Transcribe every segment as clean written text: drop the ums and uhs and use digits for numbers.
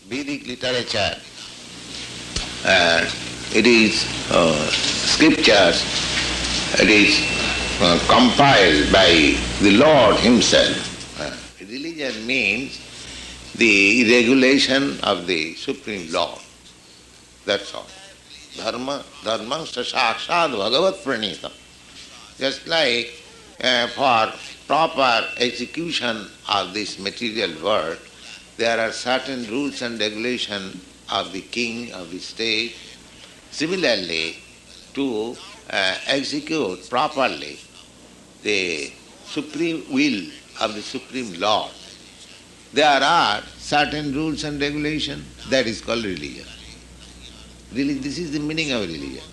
Vedic literature, it is scriptures, it is compiled by the Lord Himself. Religion means the regulation of the Supreme Lord. That's all. Dharma sakshat bhagavat pranita. Just like for proper execution of this material world, there are certain rules and regulations of the king, of the state. Similarly, to execute properly the supreme will of the Supreme Lord, there are certain rules and regulations. That is called religion. This is the meaning of religion.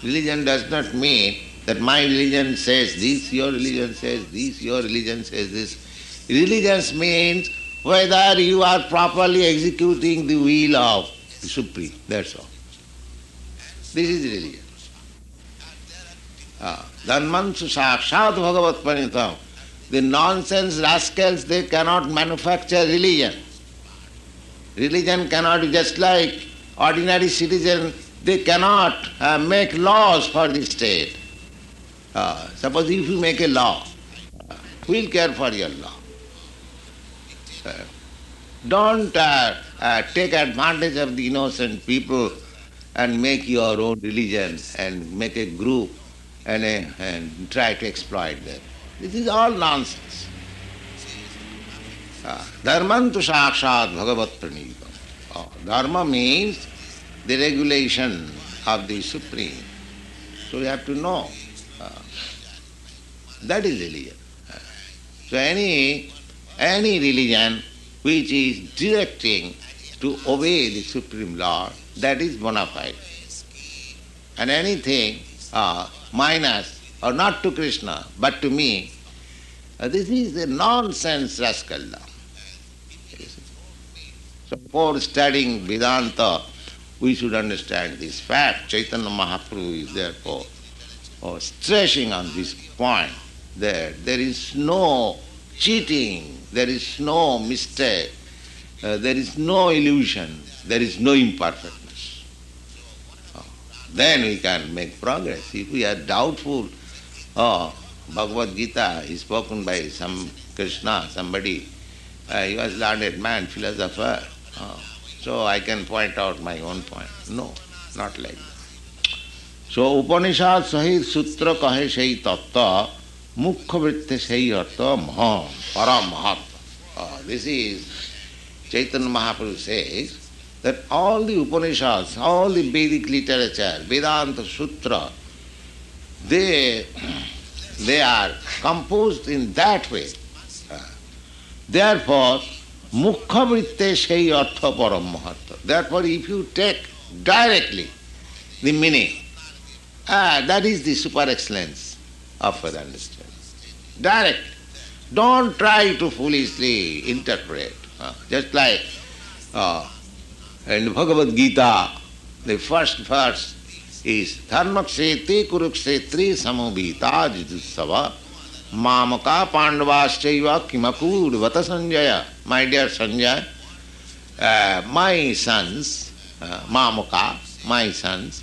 Religion does not mean that my religion says this, your religion says this, your religion says this. Religion means whether you are properly executing the will of the Supreme. That's all. This is religion. Dharmansu sakshat bhagavat panitam. The nonsense rascals, they cannot manufacture religion. Religion cannot be just like ordinary citizen, they cannot make laws for the state. Suppose if you make a law, who will care for your law? Don't take advantage of the innocent people and make your own religion and make a group and try to exploit them. This is all nonsense. Dharmantu sakshat bhagavat pranitam. Dharma means the regulation of the Supreme. So you have to know. That is religion. So any religion which is directing to obey the Supreme Lord, that is bona fide. And anything minus or not to Krishna but to me, this is a nonsense rascal. So for studying Vedanta, we should understand this fact. Chaitanya Mahaprabhu is therefore stressing on this point that there is no cheating, there is no mistake, there is no illusion, there is no imperfectness. Then we can make progress. If we are doubtful, Bhagavad Gita is spoken by some Krishna, somebody, he was learned man, philosopher, so I can point out my own point. No, not like that. So Upanishad Sahit Sutra Kahe Sei Tattva Mukhya Vritti Sei Artha Maham Param Mahatma. This is, Chaitanya Mahaprabhu says that all the Upanishads, all the Vedic literature, Vedanta Sutra, they are composed in that way. Therefore, Mukhya Vritte Sei Artha Param Mahatma. Therefore, if you take directly the meaning, that is the super excellence of our understanding. Direct. Don't try to foolishly interpret. Just like in Bhagavad Gita, the first verse is Dharmakshetri Kurukshetri Samobhita Jidussava Mamaka Pandavaschaiva Kimakur Vata Sanjaya. My dear Sanjay, my sons, Mamaka, my sons,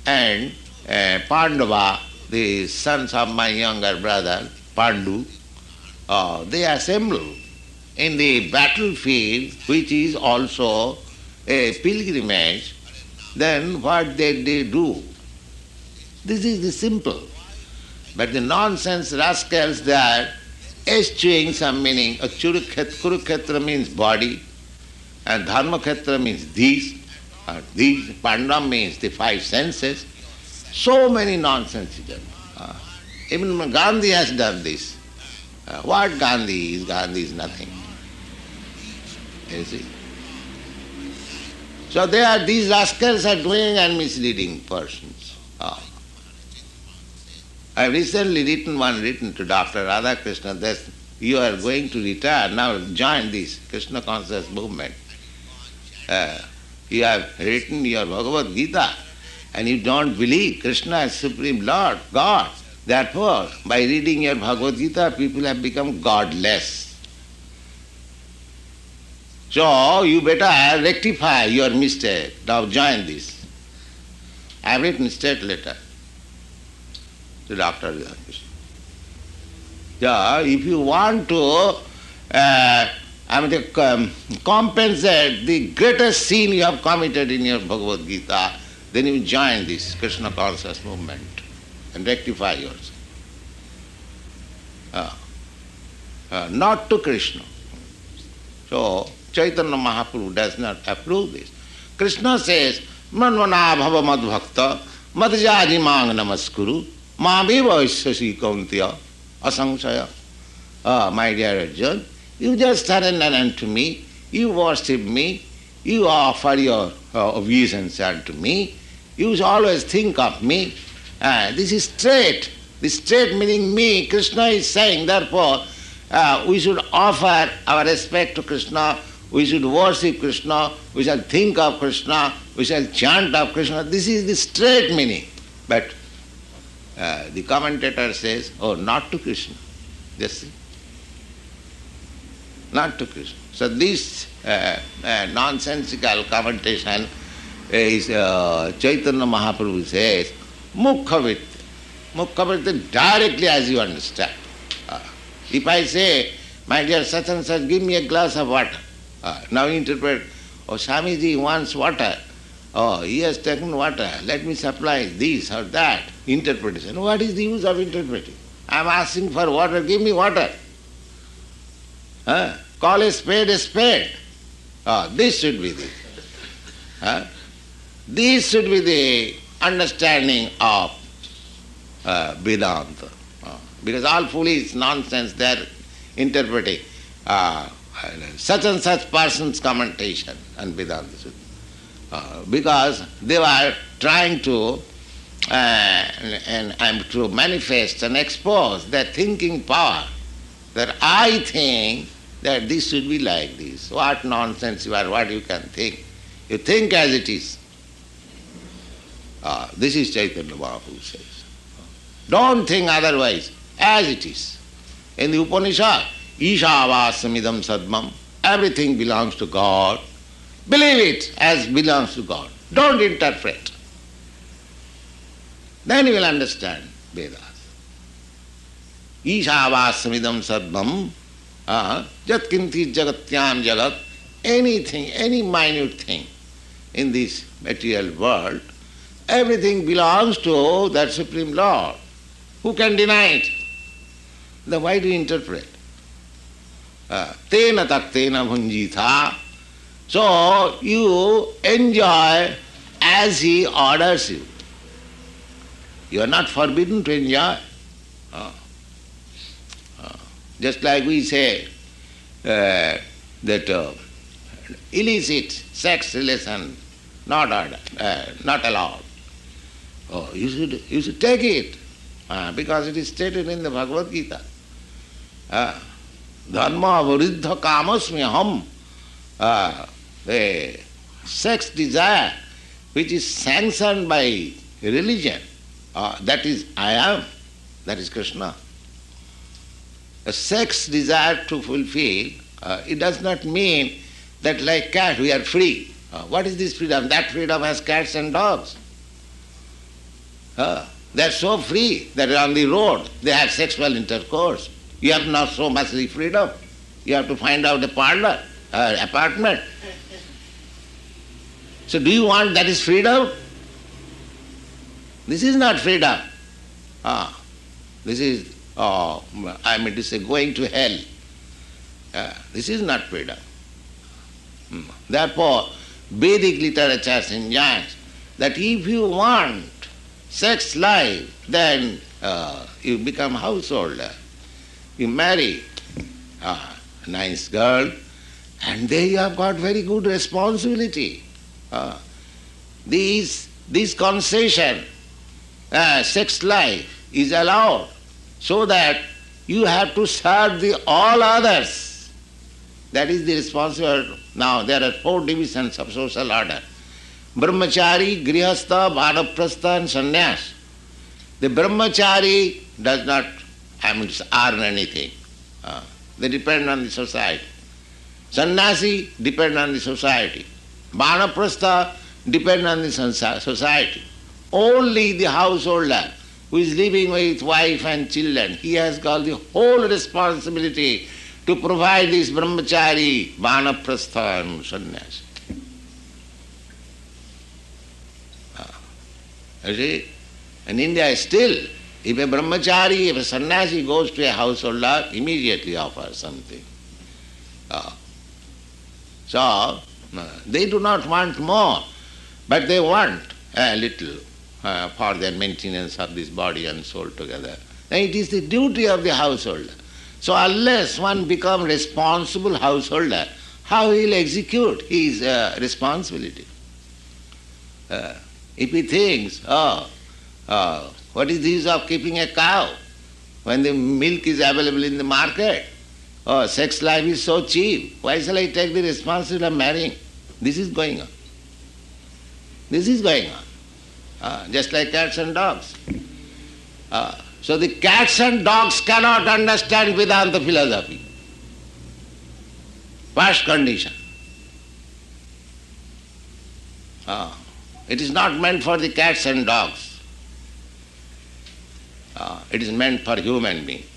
and Pandava, the sons of my younger brother, Pandu, they assemble in the battlefield, which is also a pilgrimage. Then what they do? This is the simple. But the nonsense rascals, they are eschewing some meaning. Kurukshetra means body, and Dharmakhetra means these, these. Pandam means the five senses. So many nonsense. Even Gandhi has done this. What Gandhi is? Gandhi is nothing. You see? So these rascals are doing and misleading persons. I have recently written to Dr. Radhakrishna that you are going to retire, now join this Krishna conscious movement. You have written your Bhagavad Gita and you don't believe Krishna as Supreme Lord, God. Therefore, by reading your Bhagavad Gita, people have become godless. So you better rectify your mistake. Now join this. I have written straight letter to Dr. Krishna. So if you want to compensate the greatest sin you have committed in your Bhagavad Gita, then you join this Krishna conscious movement and rectify yourself. Not to Krishna. So Chaitanya Mahaprabhu does not approve this. Krishna says, Manvana bhava madbhakta madjadi mang namaskuru mamiva ishyasi kauntya asangsaya. My dear Arjun, you just surrender unto me, you worship me, you offer your obeisance unto me, you always think of me. This is straight. This straight meaning me, Krishna is saying, therefore we should offer our respect to Krishna, we should worship Krishna, we shall think of Krishna, we shall chant of Krishna. This is the straight meaning. But the commentator says, oh, not to Krishna. Just see. Not to Krishna. So this nonsensical commentation is Chaitanya Mahaprabhu says, Mukhavit. Mukhavit directly as you understand. If I say, my dear such and such, give me a glass of water. Now interpret, oh, Swamiji wants water. Oh, he has taken water. Let me supply this or that. Interpretation. What is the use of interpreting? I am asking for water. Give me water. Call a spade a spade. This should be the. This should be the understanding of Vedanta. Because all foolish nonsense they are interpreting such and such person's commentation on Vedanta. Because they were trying to to manifest and expose their thinking power. That I think that this should be like this. What nonsense you are, what you can think. You think as it is. This is Chaitanya Mahaprabhu says. Don't think otherwise, as it is. In the Upanishad, Ishavasam sadmam, everything belongs to God. Believe it as belongs to God. Don't interpret. Then you will understand Vedas. Ishavasam sadmam, jat kinti jagatyam jagat, anything, any minute thing in this material world, everything belongs to that Supreme Lord. Who can deny it? Then why do you interpret? Tena taktena bhunjitha. So you enjoy as he orders you. You are not forbidden to enjoy. Just like we say that illicit sex relation not allowed. You should take it because it is stated in the Bhagavad Gita. Dharma varuddha kamasmi aham. The sex desire which is sanctioned by religion, that is I am, that is Krishna. A sex desire to fulfill, it does not mean that like cat we are free. What is this freedom? That freedom has cats and dogs. They are so free that on the road they have sexual intercourse. You have not so much freedom. You have to find out a parlor, apartment. So do you want that is freedom? This is not freedom. This is, I mean to say, going to hell. This is not freedom. Therefore, Vedic literature suggests that if you want sex life, then you become householder. You marry a nice girl, and there you have got very good responsibility. This concession, sex life, is allowed so that you have to serve all others. That is the responsibility. Now there are 4 divisions of social order. Brahmachari, Grihastha, Vanaprastha and Sannyas. The Brahmachari does not, earn anything. They depend on the society. Sannyasi depend on the society. Vanaprastha depend on the society. Only the householder who is living with wife and children, he has got the whole responsibility to provide this brahmachari, vanaprastha and sannyasi. You see, in India still, if a brahmachari, if a sannyasi goes to a householder, immediately offers something. So, they do not want more, but they want a little for their maintenance of this body and soul together. And it is the duty of the householder. So unless one becomes responsible householder, how he will execute his responsibility? If he thinks, what is the use of keeping a cow when the milk is available in the market? Oh, sex life is so cheap. Why shall I take the responsibility of marrying? This is going on. This is going on. Just like cats and dogs. So the cats and dogs cannot understand Vedanta philosophy. First condition. It is not meant for the cats and dogs. It is meant for human beings.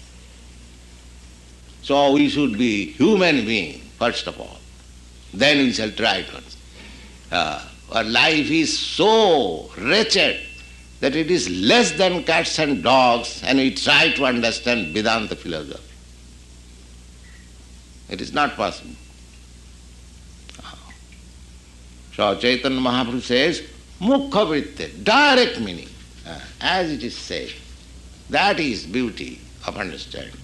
So we should be human beings, first of all. Then we shall try to. Our life is so wretched that it is less than cats and dogs, and we try to understand Vedanta philosophy. It is not possible. So Chaitanya Mahaprabhu says, Mukha vritte, direct meaning, as it is said. That is beauty of understanding.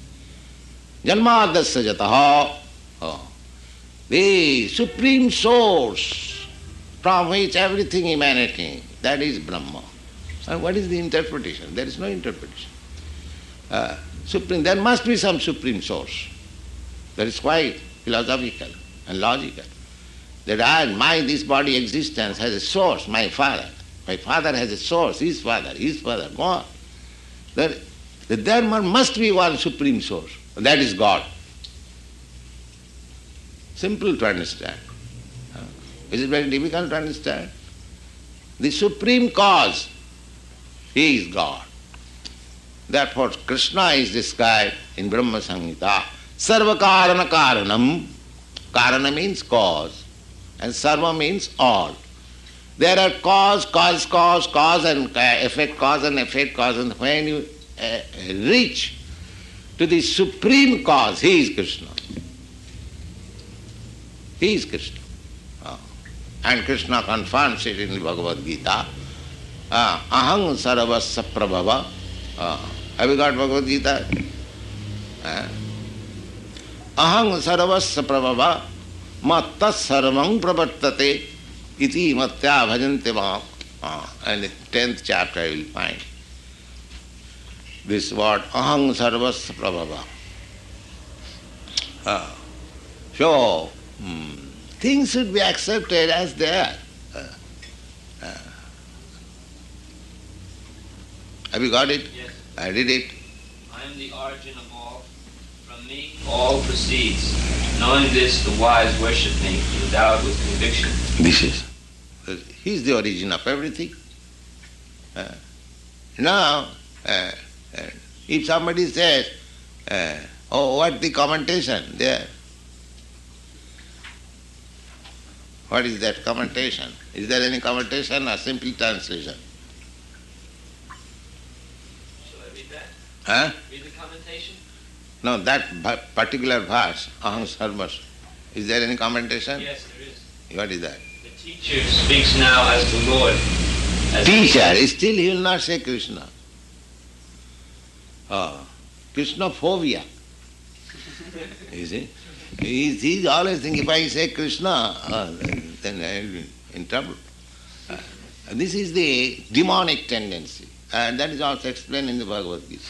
Janmadasya jataha, the supreme source from which everything emanating, that is Brahma. And what is the interpretation? There is no interpretation. Supreme, there must be some supreme source. That is quite philosophical and logical. That this body existence has a source, my father. My father has a source, his father, go on. There must be one supreme source. That is God. Simple to understand. Is it very difficult to understand? The supreme cause, he is God. Therefore Krishna is described in Brahma Samhita, Sarva Karana Karanam. Karana means cause, and Sarva means all. There are cause and effect, cause and effect, cause, and when you reach to the supreme cause, he is Krishna. He is Krishna. And Krishna confirms it in the Bhagavad Gita. Aham sarvasya prabhava. Have you got Bhagavad Gita? Aham sarvasya prabhava matta sarvam pravartate iti matya bhajante mam. And the 10th chapter you will find this word aham sarvasya prabhava. So, things should be accepted as they are. Have you got it? Yes. I did it. I am the origin of all. From me all proceeds. Knowing this, the wise worship me, endowed with conviction. This is. He is the origin of everything. Now, if somebody says, what the commentation there? What is that commentation? Is there any commentation or simple translation? Shall I read that? Huh? Read the commentation? No, that particular verse, aham sarvas. Is there any commentation? Yes, there is. What is that? The teacher speaks now as the Lord. As Teacher, still he will not say Krishna. Krishna phobia. You see? He's always thinking, if I say Krishna, then I will be in trouble. This is the demonic tendency. And that is also explained in the Bhagavad Gita.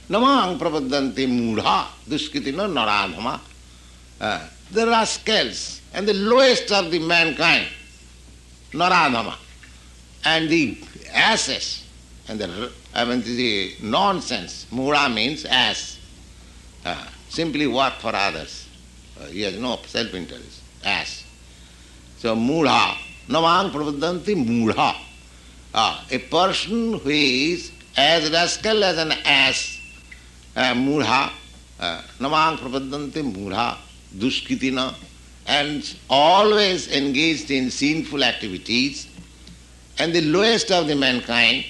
Namang prapadanti mudha duskritina naradhama. The rascals and the lowest of the mankind, naradhama, and the asses, and the nonsense. Mudha means ass. Simply work for others. He has no self-interest. Ass. So mudha, namang prabodhanti mudha. A person who is as rascal as an ass, mudha, namang prabodhanti mudha, dushkitina, and always engaged in sinful activities, and the lowest of the mankind,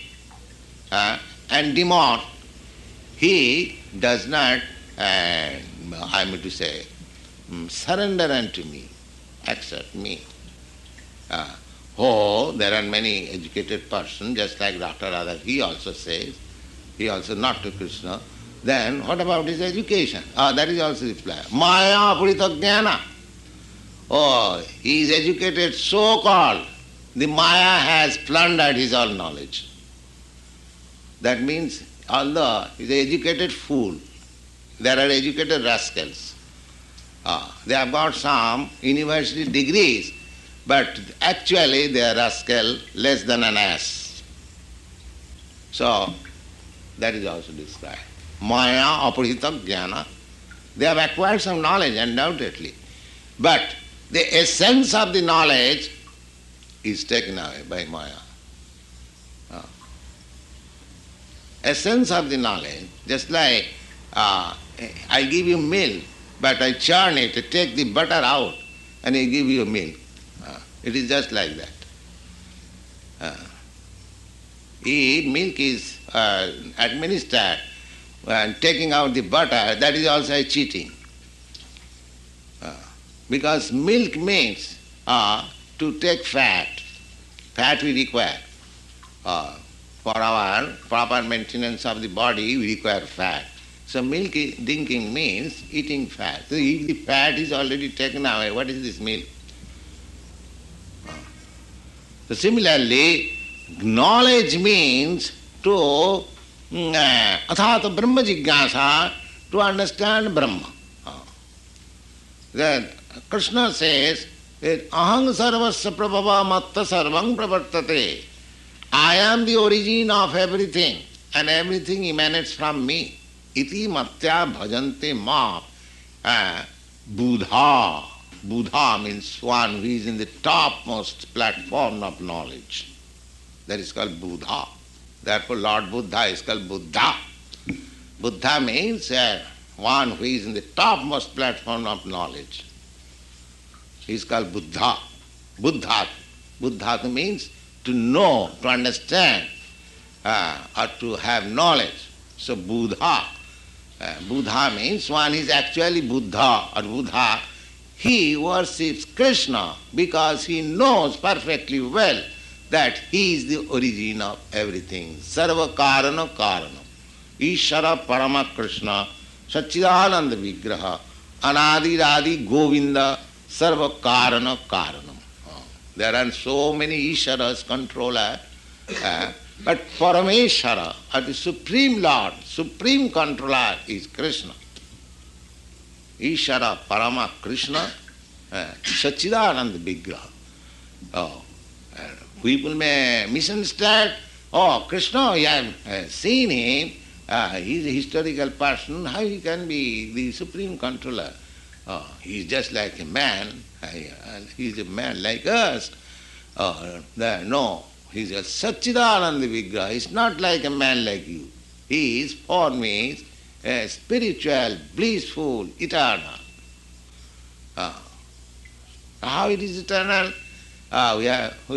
and demon, he does not, I mean to say, surrender unto me, accept me. There are many educated persons, just like Dr. Radha, he also says, he also not to Krishna. Then what about his education? That is also reply. Maya purita jnana. He is educated so-called. The Maya has plundered his all knowledge. That means, although he is an educated fool, there are educated rascals. They have got some university degrees, but actually they are rascal less than an ass. So, that is also described. Maya aparihita jnana. They have acquired some knowledge, undoubtedly. But the essence of the knowledge is taken away by Maya. Essence of the knowledge, just like I give you milk, but I churn it, take the butter out, and I give you milk. It is just like that. If milk is administered and taking out the butter, that is also cheating. Because milk means to take fat. Fat we require. For our proper maintenance of the body, we require fat. So milk drinking means eating fat. So if the fat is already taken away, what is this milk? So similarly, knowledge means to athata brahma jigyasa, to understand Brahma. Then Krishna says, aham sarvasya prabhava matta sarvam pravartate. I am the origin of everything, and everything emanates from me. Iti matya bhajante ma. Buddha. Buddha means one who is in the topmost platform of knowledge. That is called Buddha. Therefore Lord Buddha is called Buddha. Buddha means one who is in the topmost platform of knowledge. He is called Buddha. Buddha. Buddha means to know, to understand, or to have knowledge. So Buddha. Buddha means one is actually Buddha or Buddha. He worships Krishna because he knows perfectly well that he is the origin of everything. Sarva karana karana. Ishara parama Krishna. Satchidananda vigraha. Anadi radi govinda. Sarva karana karanam. There are so many Isharas, controller, but Parameshwara, or the Supreme Lord, Supreme Controller is Krishna. Ishara Parama Krishna, Satchidananda Vigraha. People may misunderstand, Krishna, you have seen him, he is a historical person, how he can be the Supreme Controller? He is just like a man, he is a man like us. No, he is a Satchidananda Vigraha. He is not like a man like you. He is, for me, spiritual, blissful, eternal. How it is eternal? We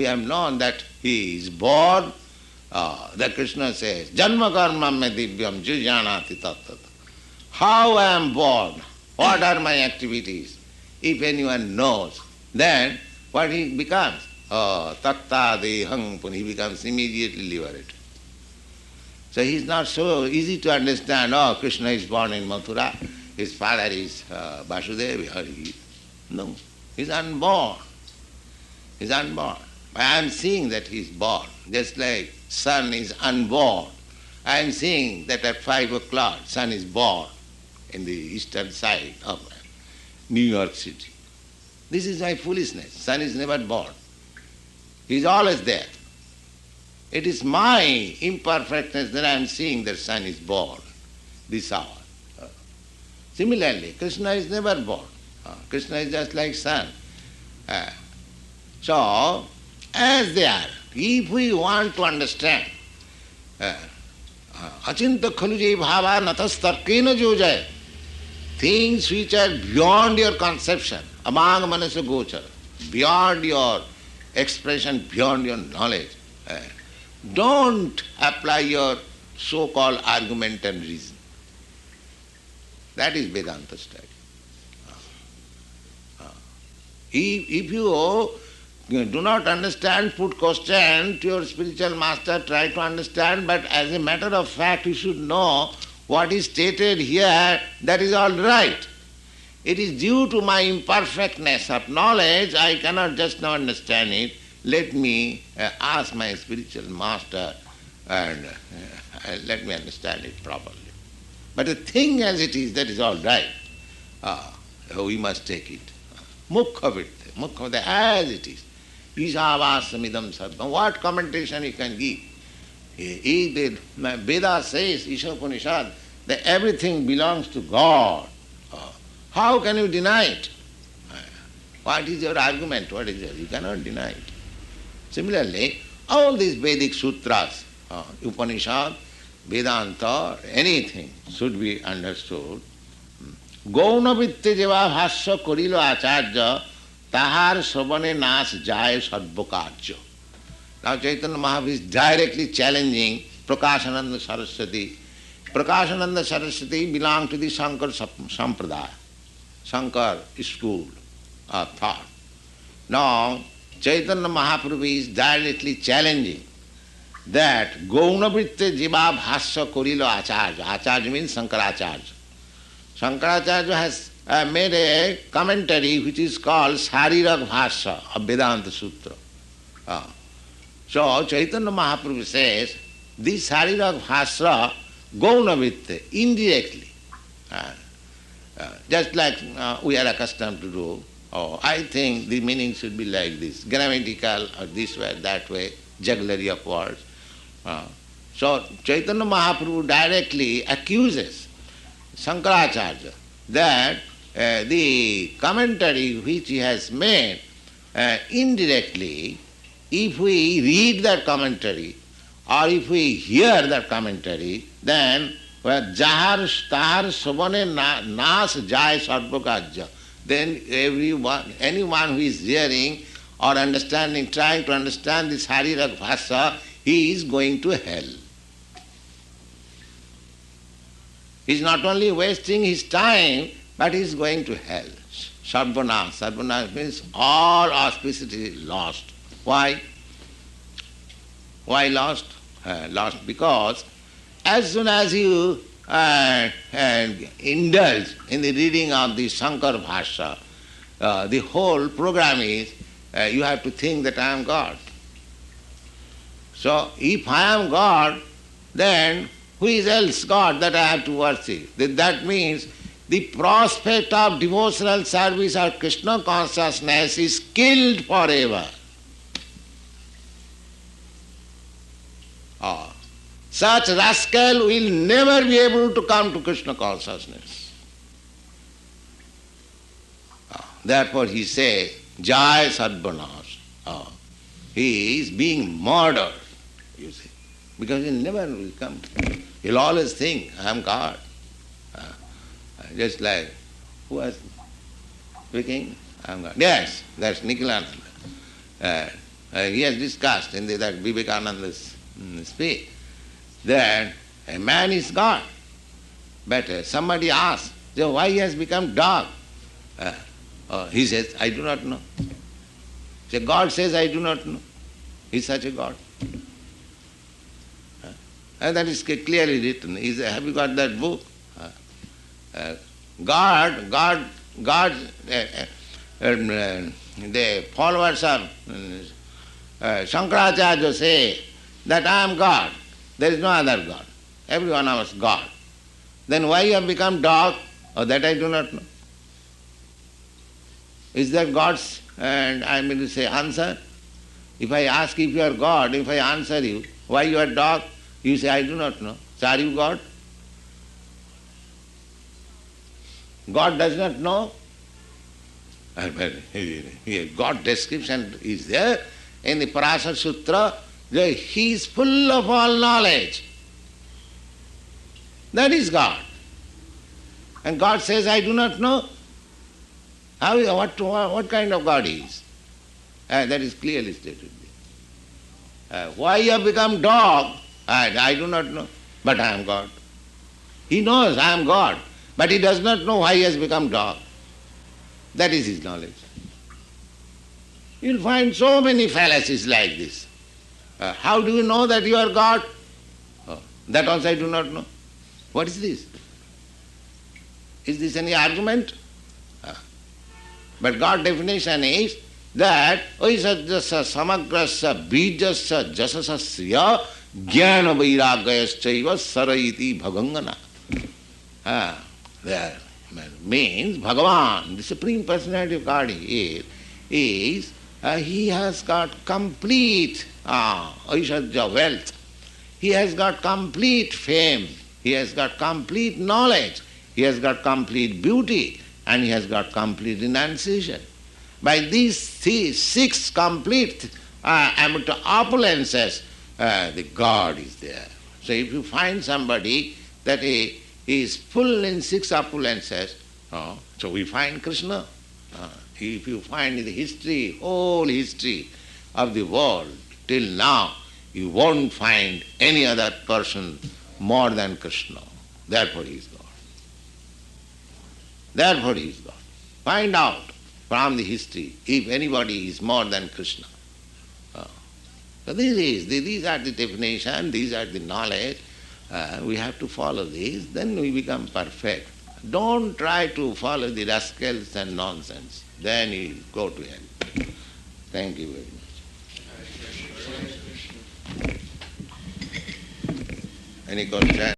have known that he is born. That Krishna says, Janma karma me divyam jujanati tattat. How I am born? What are my activities? If anyone knows, then what he becomes? Tatta dehang, he becomes immediately liberated. So he is not so easy to understand, Krishna is born in Mathura, his father is Vasudeva. No, he is unborn. He is unborn. I am seeing that he is born, just like sun is unborn. I am seeing that at 5 o'clock sun is born in the eastern side of New York City. This is my foolishness. Sun is never born. He is always there. It is my imperfectness that I am seeing that sun is born this hour. Similarly, Krishna is never born. Krishna is just like sun. So, as they are, if we want to understand, achinta khalu jai bhava natas tarkena jo jai, things which are beyond your conception, amang manasa gochara, beyond your expression, beyond your knowledge, don't apply your so-called argument and reason. That is Vedanta study. If you do not understand, put question to your spiritual master, try to understand, but as a matter of fact you should know what is stated here, that is all right. It is due to my imperfectness of knowledge, I cannot just now understand it. Let me ask my spiritual master and let me understand it properly. But the thing as it is, that is all right. We must take it. Mukha as it is. Isavasamidam sarvam. What commentation you can give? The Veda says, Ishopanishad, that everything belongs to God. How can you deny it? What is your argument? What is you cannot deny it. Similarly, all these Vedic sutras, Upanishad, Vedanta, anything should be understood. Gauna vitte jeva bhasya korilo acharya tahar sravane nas jaya sarvakarya. Now Chaitanya Mahaprabhu is directly challenging Prakashananda Saraswati. Prakashananda Saraswati belong to the Shankar Sampradaya, Shankar school of thought. Now Chaitanya Mahaprabhu is directly challenging that Gaunavritte Jiva Bhasya Korilo Acharya. Acharya means Shankaracharya. Shankaracharya has made a commentary which is called Sarirak Bhasya of Vedanta Sutra. So Chaitanya Mahaprabhu says, this Sarirak Bhasya Gaunavritte, indirectly, just like we are accustomed to do. I think the meaning should be like this, grammatical or this way, that way, jugglery of words. So Chaitanya Mahaprabhu directly accuses Shankaracharya that the commentary which he has made, indirectly, if we read that commentary or if we hear that commentary, then jahar tahar sabane nas jai sarvakajya, then anyone who is hearing or understanding, trying to understand this Harirak Bhasya, he is going to hell. He is not only wasting his time, but he is going to hell. Sarvanash. Sarvanash means all auspicity is lost. Why? Why lost? Lost because as soon as you indulge in the reading of the Shankar Bhasya, the whole program is you have to think that I am God. So if I am God, then who is else God that I have to worship? That means the prospect of devotional service or Krishna consciousness is killed forever. Such rascal will never be able to come to Krishna consciousness. Therefore he says, Jai Sarvanash. He is being murdered, you see, because he never will come. He'll always think, I am God. Just like, who was speaking? I am God. Yes, that's Nikhilananda. He has discussed in that Vivekananda's speech that a man is God. But somebody asks, so why he has become dog? He says, I do not know. So God says, I do not know. He is such a God. And that is clearly written. Have you got that book? The followers of Shankaracharya say that I am God. There is no other God. Every one of us God. Then why you have become dog? That I do not know. Is that God's, and I mean to say, answer? If I ask if you are God, if I answer you, why you are dog? You say, I do not know. So are you God? God does not know. God description is there in the Parasar Sutra, that He is full of all knowledge. That is God. And God says, I do not know what kind of God He is. That is clearly stated there. Why you have become dog, I do not know, but I am God. He knows I am God, but he does not know why he has become dog. That is his knowledge. You will find so many fallacies like this. How do you know that you are God? That also I do not know. What is this? Is this any argument? But God's definition is that oisajasa samagrasya bijasya jasasasya jnana vairagyaschaiva saraiti bhagangana. That means Bhagavan, the Supreme Personality of God is he has got complete aishadya wealth. He has got complete fame. He has got complete knowledge. He has got complete beauty. And he has got complete renunciation. By these six complete opulences, the God is there. So if you find somebody that he is full in six opulences, so we find Krishna. If you find the history, whole history of the world till now, you won't find any other person more than Krishna. Therefore he is God. Therefore he is God. Find out from the history if anybody is more than Krishna. So these are the definition, these are the knowledge. We have to follow these, then we become perfect. Don't try to follow the rascals and nonsense. Then you go to hell. Thank you very much. Any question?